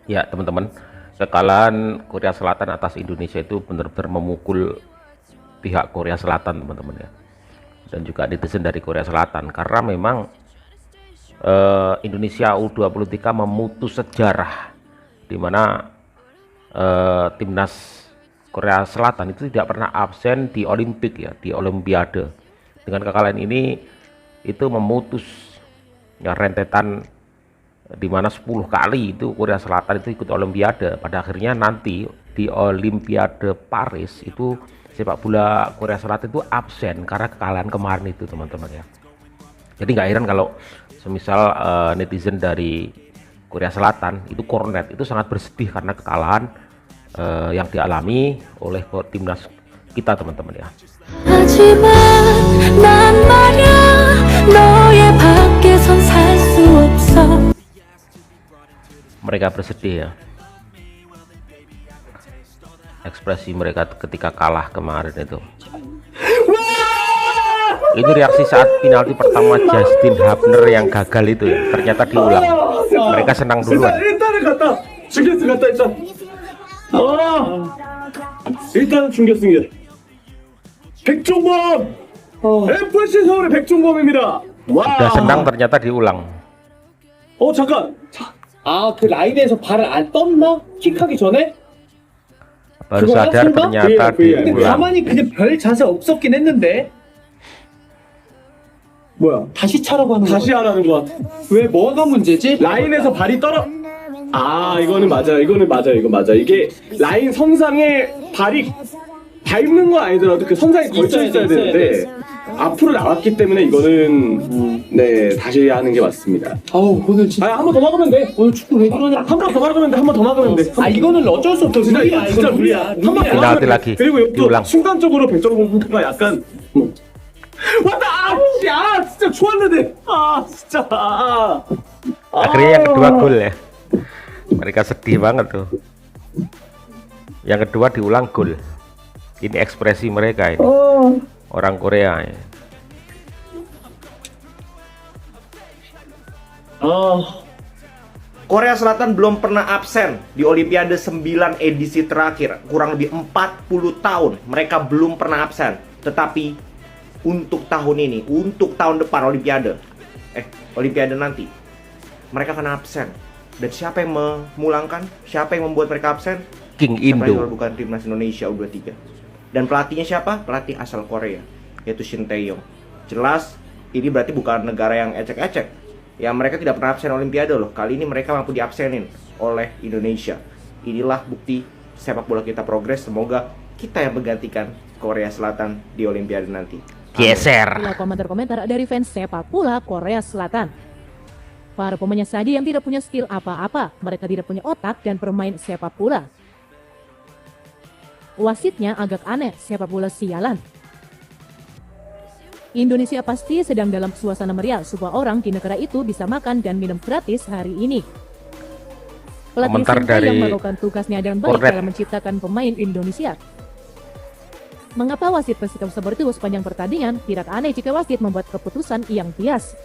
Ya teman-teman, kekalahan Korea Selatan atas Indonesia itu benar-benar memukul pihak Korea Selatan teman-teman ya, dan juga netizen dari Korea Selatan, karena memang Indonesia U23 memutus sejarah di mana timnas Korea Selatan itu tidak pernah absen di Olimpik ya, di Olimpiade. Dengan kekalahan ini itu memutus ya rentetan di mana 10 kali itu Korea Selatan itu ikut Olimpiade. Pada akhirnya nanti di Olimpiade Paris itu sepak bola Korea Selatan itu absen karena kekalahan kemarin itu teman-teman ya. Jadi nggak heran kalau semisal netizen dari Korea Selatan itu kornet itu sangat bersedih karena kekalahan yang dialami oleh timnas kita teman-teman ya. 하지만 난 말야 너의 밖에선 살 수 없어. Mereka bersedih ya, ekspresi mereka ketika kalah kemarin itu. Itu reaksi saat penalti pertama Justin Hubner yang gagal itu ya, ternyata diulang. Mereka senang duluan. 일단은 갔다. 중결승 갔다 일단. 일단은 중결승이야. 백종범. FC 서울의 백종범입니다. Sudah senang ternyata diulang. 잠깐. 그 라인에서 발을 안 떴나? 킥하기 전에? Baru sadar ternyata 근데 diulang. 가만히 그냥 별 자세 없었긴 했는데. 뭐야? 다시 차라고 하는 거 다시 하라는 거 같아. 왜 뭐가 문제지? 라인에서 발이 떨어. 이거는 맞아요. 이거는 맞아요. 이거 맞아. 이게 라인 선상에 발이 밟는 건 아니더라도 그 선상에 걸쳐 있어야 되는데 앞으로 나왔기 때문에 이거는 네 다시 하는 게 맞습니다. 오늘 진짜 한 번 더 막으면 돼. 오늘 축구 왜 그러냐? 한 번 더 막으면 돼. 한 번 더 막으면 돼. 이거는 어쩔 수 없어. 진짜 이거 진짜 무리야. 한 번 더 Penalti 막으면 lagi. 돼. 그리고 또 diulang. 순간적으로 백종원 선수가 약간 왔다. 진짜 좋았는데. 진짜. Akhirnya yang kedua gol ya. Mereka sedih banget tuh. Yang kedua diulang gol. Ini ekspresi mereka ini. Orang Korea ya. Korea Selatan belum pernah absen di Olimpiade 9 edisi terakhir. Kurang lebih 40 tahun mereka belum pernah absen. Tetapi untuk tahun ini, untuk tahun depan Olimpiade nanti, mereka akan absen. Dan siapa yang memulangkan? Siapa yang membuat mereka absen? King Siapa yang Indo. bukan timnas Indonesia U23. Dan pelatihnya siapa? Pelatih asal Korea, yaitu Shin Tae-yong. Jelas ini berarti bukan negara yang ecek-ecek. Ya mereka tidak pernah absen Olimpiade loh. Kali ini mereka mampu diabsenin oleh Indonesia. Inilah bukti sepak bola kita progres. Semoga kita yang menggantikan Korea Selatan di Olimpiade nanti. Geser. Inilah komentar-komentar dari fans sepak bola Korea Selatan. Para pemainnya saja yang tidak punya skill apa-apa, mereka tidak punya otak dan bermain sepak bola. Wasitnya agak aneh, sepak bola sialan. Indonesia pasti sedang dalam suasana meriah, sebuah orang di negara itu bisa makan dan minum gratis hari ini. Pelatih Komentar Shin dari Tae-yong melakukan tugasnya dengan baik Kornet. dalam menciptakan pemain Indonesia. Mengapa wasit bersikap seperti itu sepanjang pertandingan? Tidak aneh jika wasit membuat keputusan yang bias.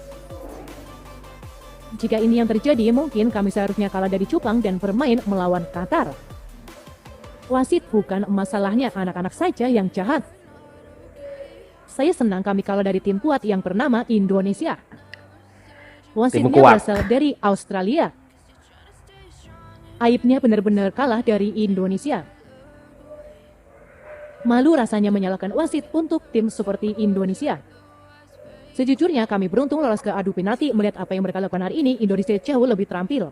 Jika ini yang terjadi, mungkin kami seharusnya kalah dari Jepang dan bermain melawan Qatar. Wasit bukan masalahnya, anak-anak saja yang jahat. Saya senang kami kalah dari tim kuat yang bernama Indonesia. Wasitnya kuat. berasal dari Australia. Aibnya benar-benar kalah dari Indonesia. Malu rasanya menyalahkan wasit untuk tim seperti Indonesia. Sejujurnya kami beruntung lolos ke adu penalti. Melihat apa yang mereka lakukan hari ini, Indonesia jauh lebih terampil.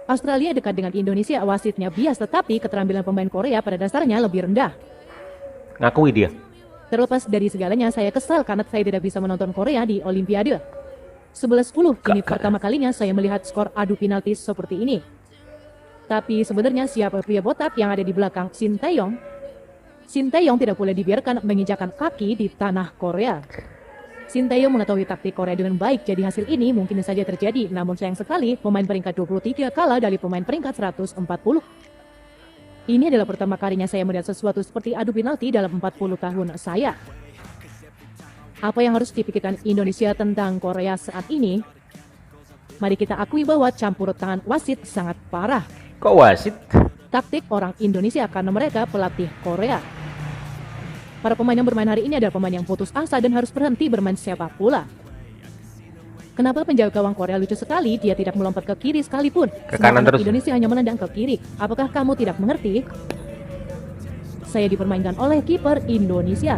Australia dekat dengan Indonesia, wasitnya bias, tetapi keterampilan pemain Korea pada dasarnya lebih rendah. Ngakui dia. Terlepas dari segalanya, saya kesal karena saya tidak bisa menonton Korea di Olimpiade. 11-10, ini pertama kalinya saya melihat skor adu penalti seperti ini. Tapi sebenarnya siapa pria botak yang ada di belakang Shin Tae-yong? Shin Tae-yong tidak boleh dibiarkan menginjakan kaki di tanah Korea. Shin Tae-yong mengetahui taktik Korea dengan baik, jadi hasil ini mungkin saja terjadi. Namun sayang sekali, pemain peringkat 23 kalah dari pemain peringkat 140. Ini adalah pertama kalinya saya melihat sesuatu seperti adu penalti dalam 40 tahun saya. Apa yang harus dipikirkan Indonesia tentang Korea saat ini? Mari kita akui bahwa campur tangan wasit sangat parah. Kok wasit? Taktik orang Indonesia karena mereka pelatih Korea. Para pemain yang bermain hari ini adalah pemain yang putus asa dan harus berhenti bermain sepak bola. Kenapa penjaga gawang Korea lucu sekali? Dia tidak melompat ke kiri sekalipun. Ke kanan terus. Indonesia hanya menendang ke kiri. Apakah kamu tidak mengerti? Saya dipermainkan oleh kiper Indonesia.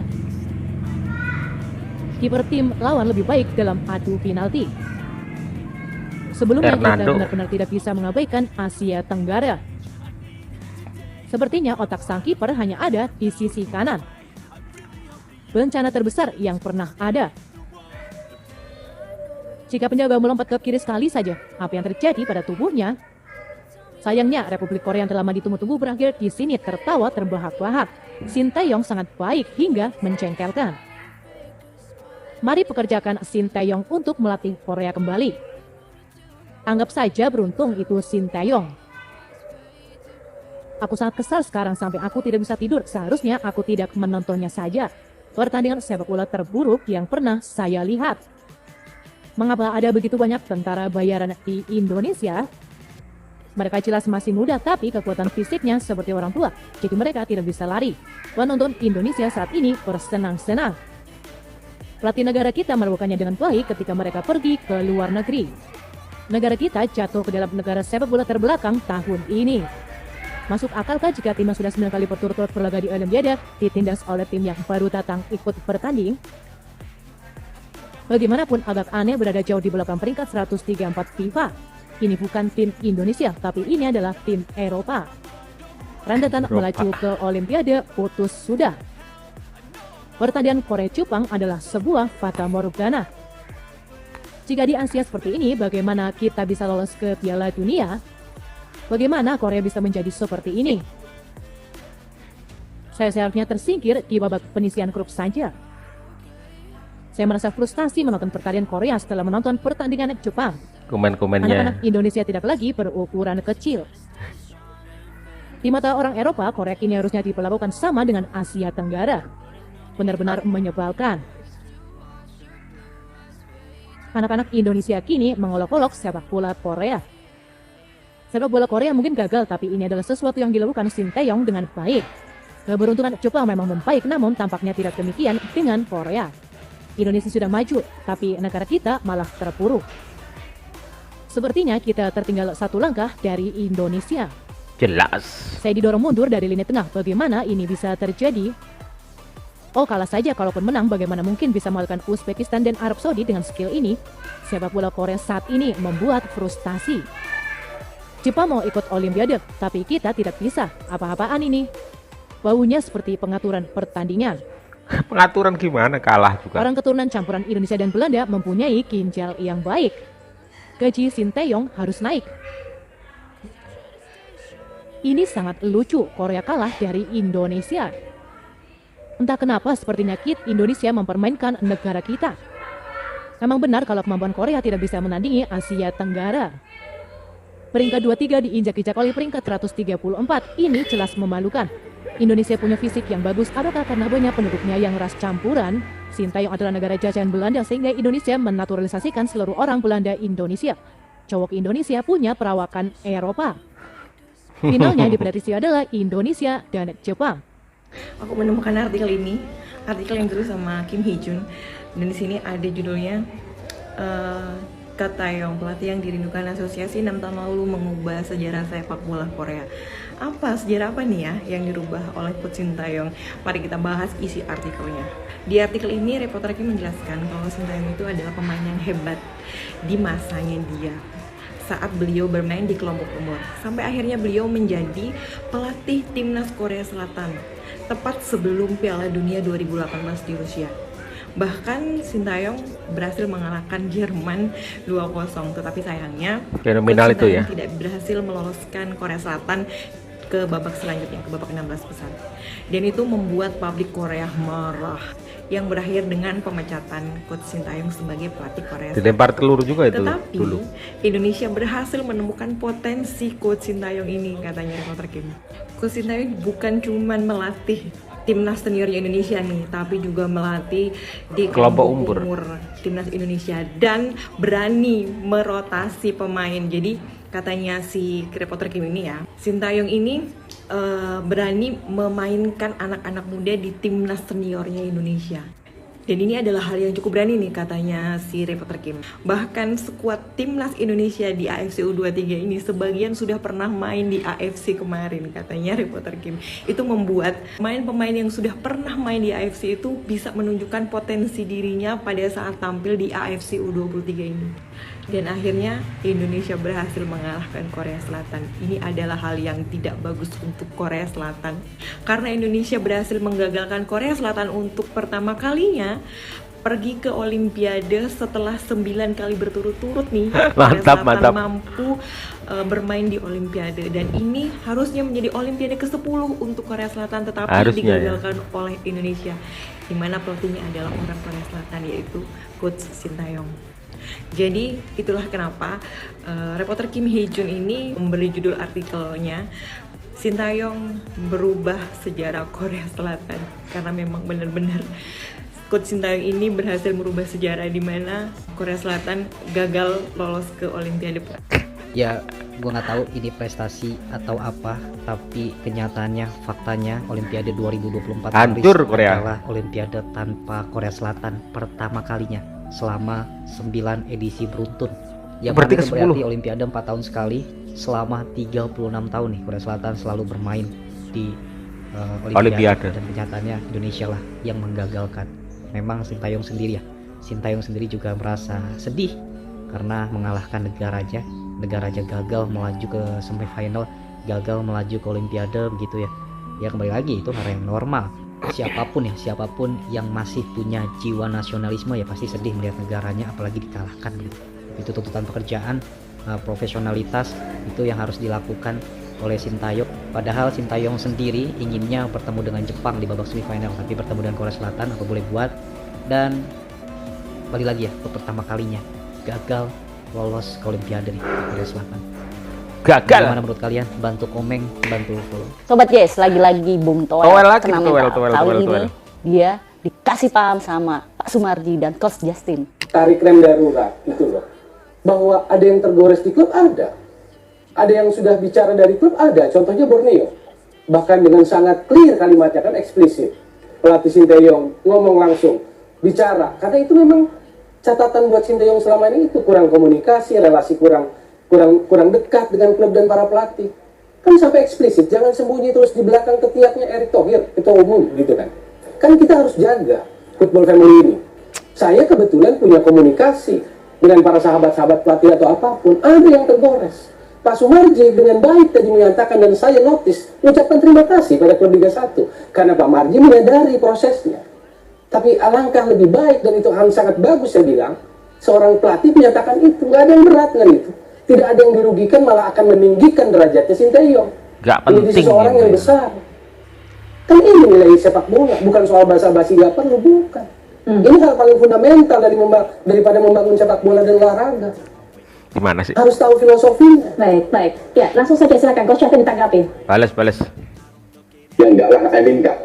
Kiper tim lawan lebih baik dalam adu penalti. Sebelumnya kita Hernando. benar-benar tidak bisa mengabaikan Asia Tenggara. Sepertinya otak sang kiper hanya ada di sisi kanan. Bencana terbesar yang pernah ada. Jika penjaga melompat ke kiri sekali saja, apa yang terjadi pada tubuhnya? Sayangnya, Republik Korea yang telah lama ditunggu-tunggu berakhir di sini tertawa terbahak-bahak. Shin Tae-yong sangat baik hingga mencengkelkan. Mari pekerjakan Shin Tae-yong untuk melatih Korea kembali. Anggap saja beruntung itu Shin Tae-yong. Aku sangat kesal sekarang sampai aku tidak bisa tidur. Seharusnya aku tidak menontonnya saja. Pertandingan sepak bola terburuk yang pernah saya lihat. Mengapa ada begitu banyak tentara bayaran di Indonesia? Mereka jelas masih muda tapi kekuatan fisiknya seperti orang tua. Jadi mereka tidak bisa lari. Penonton Indonesia saat ini bersenang-senang. Pelatih negara kita melakukannya dengan baik ketika mereka pergi ke luar negeri. Negara kita jatuh ke dalam negara sepak bola terbelakang tahun ini. Masuk akalkah jika timnas sudah 9 kali berturut-turut berlaga di Olimpiade ditindas oleh tim yang baru datang ikut bertanding? Bagaimanapun agak aneh berada jauh di belakang peringkat 134 FIFA. Ini bukan tim Indonesia, tapi ini adalah tim Eropa. Rentetan melaju ke Olimpiade putus sudah. Pertandingan Korea-Jepang adalah sebuah fata morgana. Jika di Asia seperti ini, bagaimana kita bisa lolos ke Piala Dunia? Bagaimana Korea bisa menjadi seperti ini? Saya seharusnya tersingkir di babak penyisihan grup saja. Saya merasa frustasi menonton pertandingan Korea setelah menonton pertandingan Jepang. Komen-komennya. Anak-anak Indonesia tidak lagi berukuran kecil. Di mata orang Eropa, Korea kini harusnya diperlakukan sama dengan Asia Tenggara. Benar-benar menyebalkan. Anak-anak Indonesia kini mengolok-olok sepak bola Korea. Sepak bola Korea mungkin gagal, tapi ini adalah sesuatu yang dilakukan Shin Tae-yong dengan baik. Keberuntungan Jepang memang membaik, namun tampaknya tidak demikian dengan Korea. Indonesia sudah maju, tapi negara kita malah terpuruk. Sepertinya kita tertinggal satu langkah dari Indonesia. Jelas. Saya didorong mundur dari lini tengah. Bagaimana ini bisa terjadi? Oh, kalah saja. Kalaupun menang, bagaimana mungkin bisa mengalahkan Uzbekistan dan Arab Saudi dengan skill ini? Sepak bola Korea saat ini membuat frustasi. Jepang mau ikut Olimpiade, tapi kita tidak bisa. Apa-apaan ini? Baunya seperti pengaturan pertandingan. Pengaturan gimana? Kalah juga. Orang keturunan campuran Indonesia dan Belanda mempunyai ginjal yang baik. Gaji Shin Tae-yong harus naik. Ini sangat lucu, Korea kalah dari Indonesia. Entah kenapa sepertinya Indonesia mempermainkan negara kita. Memang benar kalau kemampuan Korea tidak bisa menandingi Asia Tenggara. Peringkat 23 diinjak-injak oleh peringkat 134, ini jelas memalukan. Indonesia punya fisik yang bagus, adakah karena banyak penduduknya yang ras campuran? Shin Tae-yong adalah negara jajahan Belanda sehingga Indonesia menaturalisasikan seluruh orang Belanda Indonesia. Cowok Indonesia punya perawakan Eropa. Finalnya diprediksi adalah Indonesia dan Jepang. Aku menemukan artikel ini, artikel yang ditulis sama Kim Hee-jun, dan di sini ada judulnya Tae-yong, pelatih yang dirindukan asosiasi 6 tahun lalu mengubah sejarah sepak bola Korea. Apa sejarah apa nih ya yang dirubah oleh Coach Shin Tae-yong? Mari kita bahas isi artikelnya. Di artikel ini reporter Kim menjelaskan kalau Shin Tae-yong itu adalah pemain yang hebat di masanya dia saat beliau bermain di kelompok umur, sampai akhirnya beliau menjadi pelatih timnas Korea Selatan tepat sebelum Piala Dunia 2018 di Rusia. Bahkan Shin Tae-yong berhasil mengalahkan Jerman 2-0, tetapi sayangnya Fenomenal itu ya. tidak berhasil meloloskan Korea Selatan ke babak selanjutnya, ke babak 16 besar. Dan itu membuat publik Korea marah, yang berakhir dengan pemecatan Coach Shin Tae-yong sebagai pelatih Korea Selatan. Dilempar telur juga itu Tetapi dulu. Indonesia berhasil menemukan potensi Coach Shin Tae-yong ini, katanya reporter Kim. Coach Shin Tae-yong bukan cuman melatih timnas seniornya Indonesia nih, tapi juga melatih di Kelompok kelompok umur. timnas Indonesia dan berani merotasi pemain. Jadi katanya si reporter Kim ini ya, Sintayong ini berani memainkan anak-anak muda di timnas seniornya Indonesia. Dan ini adalah hal yang cukup berani nih katanya si reporter Kim. Bahkan skuad timnas Indonesia di AFC U23 ini sebagian sudah pernah main di AFC kemarin katanya reporter Kim. Itu membuat pemain-pemain yang sudah pernah main di AFC itu bisa menunjukkan potensi dirinya pada saat tampil di AFC U23 ini. Dan akhirnya Indonesia berhasil mengalahkan Korea Selatan. Ini adalah hal yang tidak bagus untuk Korea Selatan. Karena Indonesia berhasil menggagalkan Korea Selatan untuk pertama kalinya pergi ke Olimpiade setelah 9 kali berturut-turut nih. Korea Selatan mampu bermain di Olimpiade. Dan ini harusnya menjadi Olimpiade ke-10 untuk Korea Selatan, tetapi digagalkan oleh Indonesia. Di mana pelatihnya adalah orang Korea Selatan, yaitu Coach Sintayong. Jadi itulah kenapa reporter Kim Hee Jun ini memberi judul artikelnya Sintayong berubah sejarah Korea Selatan, karena memang benar-benar Coach Sintayong ini berhasil merubah sejarah di mana Korea Selatan gagal lolos ke Olimpiade. Ya, gue nggak tahu ini prestasi atau apa, tapi kenyataannya, faktanya Olimpiade 2024 hancur Korea adalah Olimpiade tanpa Korea Selatan pertama kalinya selama 9 edisi beruntun. Yang berarti berarti Olimpiade 4 tahun sekali selama 36 tahun nih Korea Selatan selalu bermain di Olimpiade. Dan kenyataannya Indonesia lah yang menggagalkan. Memang Sintayong sendiri ya, Sintayong sendiri juga merasa sedih karena mengalahkan negaranya gagal melaju ke semifinal, gagal melaju ke Olimpiade begitu ya. Ya kembali lagi itu hal yang normal. Siapapun yang masih punya jiwa nasionalisme ya pasti sedih melihat negaranya apalagi dikalahkan gitu. Itu tuntutan pekerjaan, profesionalitas itu yang harus dilakukan oleh Sintayong. Padahal Sintayong sendiri inginnya bertemu dengan Jepang di babak semifinal, tapi bertemu dengan Korea Selatan apa boleh buat. Dan balik lagi ya, untuk pertama kalinya gagal lolos ke Olimpiade nih Korea Selatan. Gagal. Bagaimana menurut kalian? Bantu komen, bantu follow. Sobat Yes, lagi-lagi Bung Toel kena mental. Kali ini dia dikasih paham sama Pak Sumarji dan Coach Justin. Tarik rem darurat itu loh. Bahwa ada yang tergores di klub ada. Ada yang sudah bicara dari klub ada. Contohnya Borneo. Bahkan dengan sangat clear kalimatnya kan eksplisit. Pelatih Sintayong ngomong langsung, bicara. Karena itu memang catatan buat Sintayong selama ini itu kurang komunikasi, relasi kurang dekat dengan klub dan para pelatih. Kan sampai eksplisit, jangan sembunyi terus di belakang ketiaknya Erick Thohir, ketua umum gitu kan. Kan kita harus jaga football family ini. Saya kebetulan punya komunikasi dengan para sahabat-sahabat pelatih atau apapun, ada yang tergores. Pak Sumarji dengan baik tadi menyatakan dan saya notice, mengucapkan terima kasih pada klub Liga 1 karena Pak Marji menyadari prosesnya. Tapi alangkah lebih baik dan itu hal sangat bagus saya bilang, seorang pelatih menyatakan itu, nggak ada yang berat dengan itu. Tidak ada yang dirugikan, malah akan meninggikan derajatnya Sintayong. Gak penting menjadi seseorang yang besar. Kan ini nilai sepak bola, bukan soal basa-basi gak perlu, bukan. Ini hal paling fundamental daripada membangun sepak bola dan olahraga. Gimana sih? Harus tahu filosofinya. Baik. Ya, langsung saja silakan Coach Justin ditanggapi. Balas. Ya enggak lah,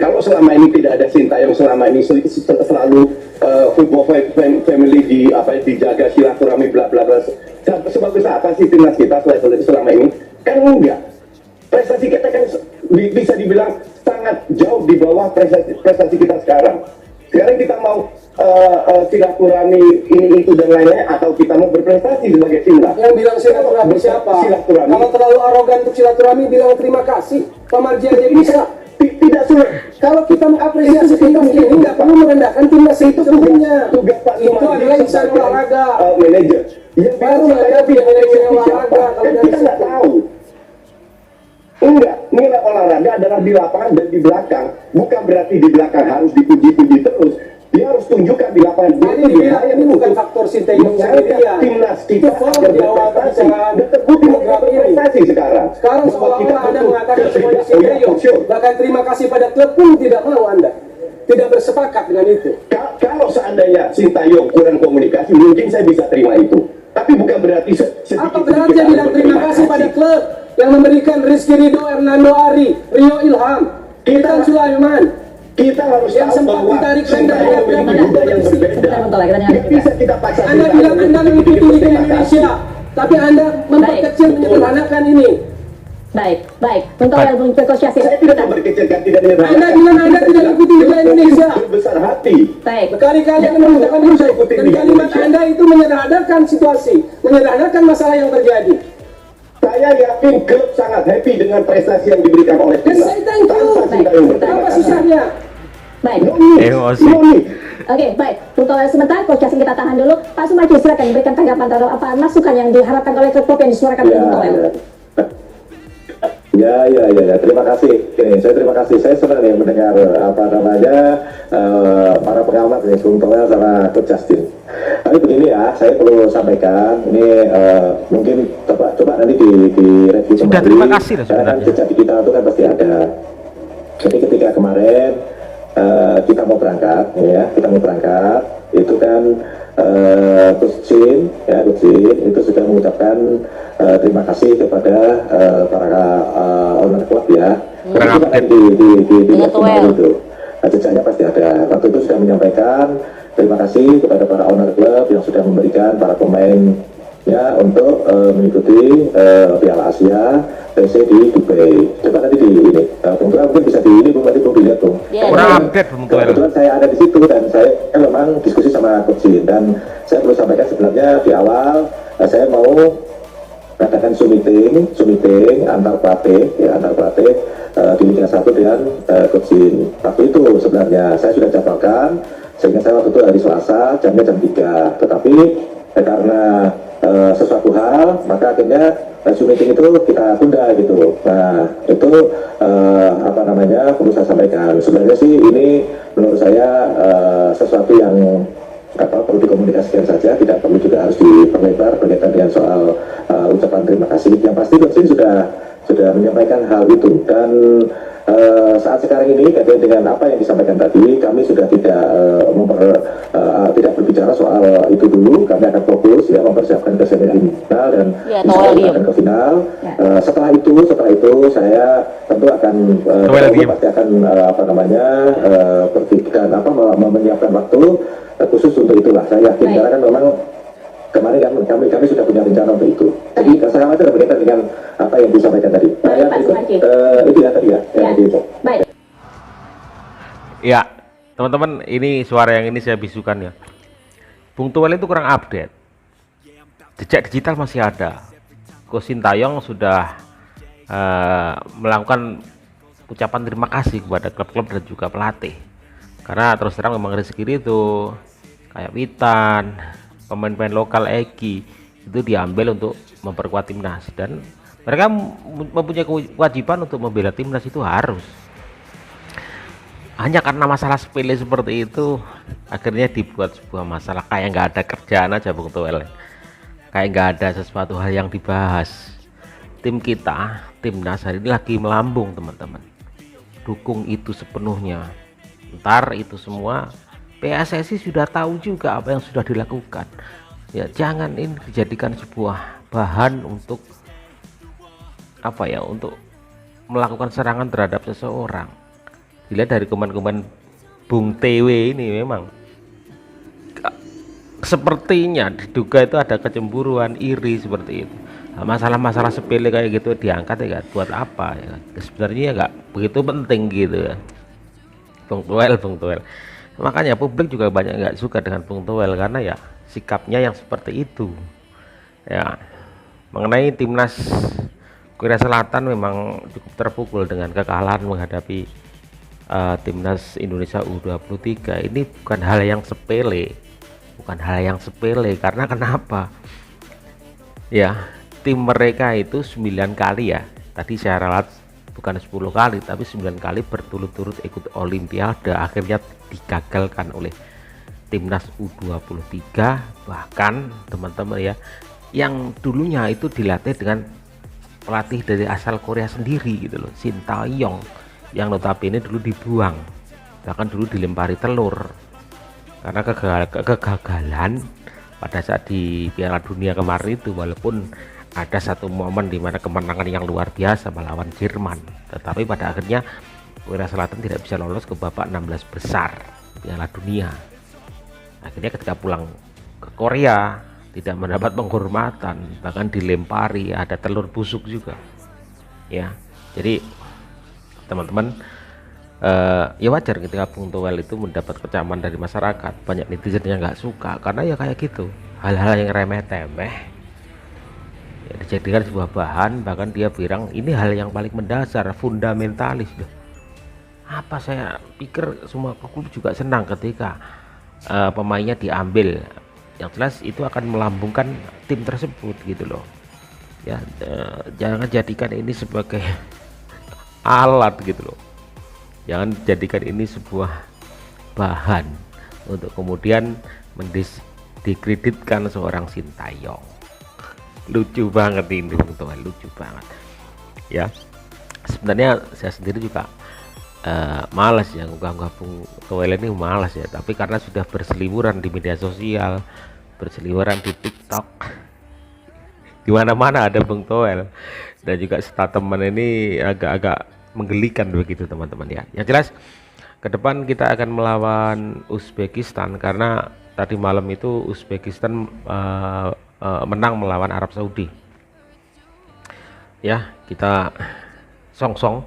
kalau selama ini tidak ada Sintayong, selama ini selalu football family dijaga silaturahmi bla bla bla. Sebagus apa sih timnas kita selama ini? Kan enggak. Prestasi kita kan bisa dibilang sangat jauh di bawah prestasi kita sekarang. Sekarang kita mau silaturahmi ini itu dan lainnya, atau kita mau berprestasi sebagai timnas? Yang bilang silaturahmi siapa? Silaturahmi. Kalau terlalu arogan untuk silaturahmi bilang terima kasih. Pak Marji aja bisa. Tidak sulit. Kalau kita mengapresiasi timnas ini nggak perlu merendahkan timnas itu sebetulnya. Tugas Pak itu adalah insan olahraga. Manajer. Yang baru menghadapi manajer olahraga. Kan kita nggak tahu. Enggak, nilai olahraga adalah di lapangan dan di belakang. Bukan berarti di belakang harus dipuji-puji terus. Dia harus tunjukkan di lapangan. Ini bukan faktor Sintayong sendirian. Timnas kita berprestasi dan terbukti berprestasi sekarang. Sekarang seolah-olah Anda mengatakan semuanya Sintayong. Bahkan terima kasih pada klub pun tidak mau Anda. Tidak bersepakat dengan itu. Kalau seandainya Sintayong kurang komunikasi, mungkin saya bisa terima itu. Tapi bukan berarti apa berarti bilang terima kasih pada klub yang memberikan Rizky Ridho, Hernando Ari, Rio Ilham, Intan Sulaiman, Kita harus yang tahu sempat bahwa ditarik Sintayong memiliki budaya yang berbeda. Nggak bisa kita paksa Anda bilang Anda mengikuti Liga Indonesia, tapi Anda memperkecil menyederhanakan ini. Baik, Bung Toel, Bung Kosyasin. Saya tidak memperkecilkan, tidak menyederhanakan. Anda bilang Anda tidak mengikuti Liga Indonesia. Berbesar hati. Baik. Berkali-kali Anda mengatakan itu, dan kalimat Anda itu menyederhanakan situasi, menyederhanakan masalah yang terjadi. Saya yakin klub sangat happy dengan prestasi yang diberikan oleh Dan saya thank you. Apa susahnya? Baik. Emosi. Oke, baik. Bung Toel sebentar, Coach Yasin kita tahan dulu. Pak Sumarji silakan berikan tanggapan atau apa masukan yang diharapkan oleh klub yang disuarakan oleh Bung Toel. Ya. Terima kasih. Saya terima kasih. Saya senang nih mendengar para pengamat nih, Bung Toel sama Coach Justin. Tapi begini ya, saya perlu sampaikan. Ini mungkin coba nanti di review kembali. Sudah terima kasih lah Karena sebenarnya. jejak digital itu kan pasti ada. Jadi ketika kemarin kita mau berangkat, itu kan Coach Jin itu sudah mengucapkan terima kasih kepada para owner klub ya. Itu kan di itu. Jejaknya pasti ada. Waktu itu sudah menyampaikan terima kasih kepada para owner klub yang sudah memberikan para pemainnya untuk mengikuti Piala Asia PC di Dubai. Coba nanti di ini, Bung Toel mungkin bisa di ini, Bung, nanti Bung dilihat, Bung. Kurang update, Bung Toel. Kebetulan saya ada di situ dan saya kan memang diskusi sama Coach Jin, dan saya perlu sampaikan sebenarnya di awal saya mau katakan Zoom meeting antar pelatih di Liga 1 dengan Coach Jin. Waktu itu sebenarnya saya sudah jadwalkan, sehingga saya waktu itu hari Selasa jamnya jam 3, tetapi karena sesuatu hal maka akhirnya Zoom meeting itu kita tunda gitu. Nah itu perlu saya sampaikan. Sebenarnya sih ini menurut saya sesuatu yang perlu dikomunikasikan saja, tidak perlu juga harus diperlebar berkaitan dengan soal ucapan terima kasih. Yang pasti Coach Jin sudah menyampaikan hal itu, dan saat sekarang ini kaitan dengan apa yang disampaikan tadi, kami sudah tidak berbicara soal itu dulu. Kami akan fokus ya mempersiapkan ke semifinal dan bisa ke final. Setelah itu saya tentu akan pasti akan berpikirkan menyiapkan waktu khusus untuk itulah. Saya yakin karena kan memang kemarin kan kami sudah punya rencana untuk itu. Jadi saya khawatir berkaitan dengan apa yang disampaikan tadi. Itu ya tadi ya. Baik. Ya, teman-teman, ini suara yang ini saya bisukan ya. Bung Toel itu kurang update. Jejak digital masih ada. Coach Sintayong sudah melakukan ucapan terima kasih kepada klub-klub dan juga pelatih. Karena terus terang memang rezeki itu kayak Witan, pemain-pemain lokal Egi itu diambil untuk memperkuat timnas, dan mereka mempunyai kewajiban untuk membela timnas. Itu harus. Hanya karena masalah sepele seperti itu akhirnya dibuat sebuah masalah kayak nggak ada kerjaan aja, Bung Toel. Kayak nggak ada sesuatu hal yang dibahas. Tim kita, timnas hari ini lagi melambung, teman-teman. Dukung itu sepenuhnya. Ntar itu semua PSSI sudah tahu juga apa yang sudah dilakukan. Ya, jangan ini dijadikan sebuah bahan untuk untuk melakukan serangan terhadap seseorang. Dilihat dari komen-komen Bung TW ini, memang sepertinya diduga itu ada kecemburuan, iri seperti itu. Masalah-masalah sepele kayak gitu diangkat ya buat apa ya? Sebenarnya nggak begitu penting gitu ya, Bung Toel. Makanya publik juga banyak nggak suka dengan Bung Toel karena ya sikapnya yang seperti itu ya. Mengenai timnas Korea Selatan memang cukup terpukul dengan kekalahan menghadapi timnas Indonesia U23. Ini bukan hal yang sepele, karena kenapa ya, tim mereka itu 9 kali ya, tadi saya ralat bukan 10 kali tapi 9 kali berturut-turut ikut Olimpiade, akhirnya digagalkan oleh timnas U23. Bahkan teman-teman ya, yang dulunya itu dilatih dengan pelatih dari asal Korea sendiri gitu loh, Sintayong, yang notabene dulu dibuang, bahkan dulu dilempari telur karena kegagalan pada saat di Piala Dunia kemarin itu. Walaupun ada satu momen di mana kemenangan yang luar biasa melawan Jerman, tetapi pada akhirnya Korea Selatan tidak bisa lolos ke babak 16 besar Piala Dunia. Akhirnya ketika pulang ke Korea tidak mendapat penghormatan, bahkan dilempari, ada telur busuk juga ya. Jadi teman-teman, ya wajar ketika Bung Toel itu mendapat kecaman dari masyarakat. Banyak netizen yang nggak suka karena ya kayak gitu, hal-hal yang remeh-temeh ya dijadikan sebuah bahan. Bahkan dia bilang ini hal yang paling mendasar, fundamentalis. Loh, apa, saya pikir semua klub juga senang ketika pemainnya diambil. Yang jelas itu akan melambungkan tim tersebut gitu loh ya. Jangan jadikan ini sebagai alat gitu loh, jangan jadikan ini sebuah bahan untuk kemudian dikreditkan seorang Sintayong. Lucu banget ini Bung Toel, lucu banget ya. Sebenarnya saya sendiri juga malas ya unggah-unggah Bung Toel ini, malas ya, tapi karena sudah berseliweran di media sosial, berseliweran di TikTok, di mana-mana ada Bung Toel, dan juga statement ini agak-agak menggelikan begitu teman-teman ya. Yang jelas ke depan kita akan melawan Uzbekistan, karena tadi malam itu Uzbekistan menang melawan Arab Saudi ya. Kita song-song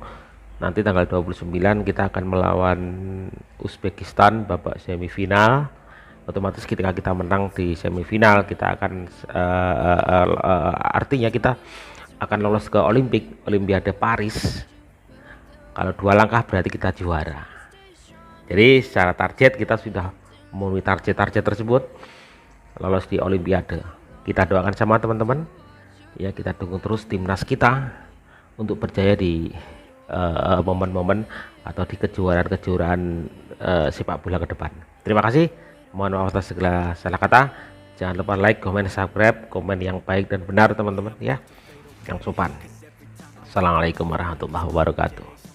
nanti tanggal 29 kita akan melawan Uzbekistan babak semifinal. Otomatis ketika kita menang di semifinal kita akan artinya kita akan lolos ke Olimpiade Paris. Kalau 2 langkah berarti kita juara. Jadi secara target kita sudah memenuhi target-target tersebut, lolos di Olimpiade. Kita doakan sama teman-teman ya, kita dukung terus timnas kita untuk berjaya di momen-momen atau di kejuaraan sepak bola ke depan. Terima kasih, mohon maaf atas segala salah kata. Jangan lupa like, komen, subscribe, komen yang baik dan benar teman-teman ya, yang sopan. Assalamualaikum warahmatullahi wabarakatuh.